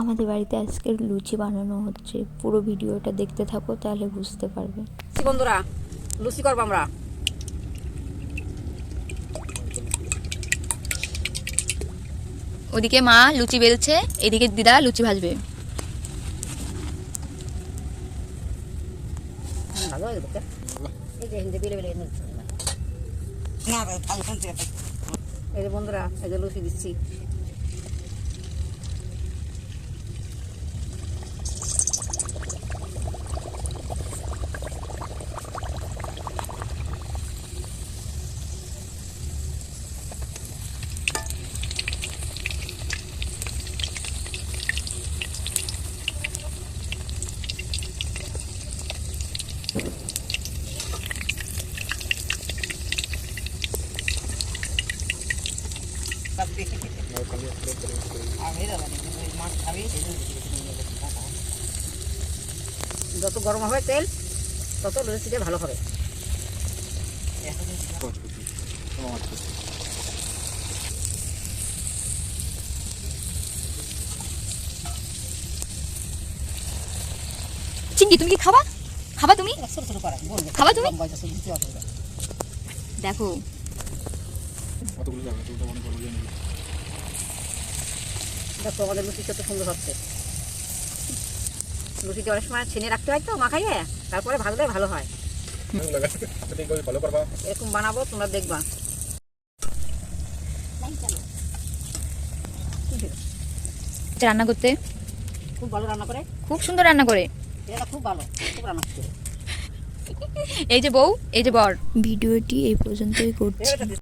আমাদের বাড়িতে আজকে লুচি বানানো হচ্ছে, পুরো ভিডিওটা দেখতে থাকো তাহলে বুঝতে পারবে। বন্ধুরা লুচি করবো আমরা। ওদিকে মা লুচি বেলছে, এদিকে দিদা লুচি ভাজবে। এই যে বন্ধুরা, এই যে লুচি দিচ্ছি। যত গরম হবে তেল তত লুচিটা ভালো হবে। চিংকি তুমি কি খাবা? খাবা তুমি? ছোট ছোট করা খাবা তুমি? দেখো দেখো আমাদের লুচি কত সুন্দর হচ্ছে। লুচিটা অনেক সময় ছেনে রাখতে হয় তো মাখাইয়ে, তারপরে ভাজলে ভালো হয়। এরকম বানাবো, তোমরা দেখবা। রান্না করতে খুব ভালো রান্না করে, খুব সুন্দর রান্না করে। এটা খুব ভালো, খুব রান্না করে। এই যে বউ, এই যে বর। ভিডিওটি এই পর্যন্তই করছি।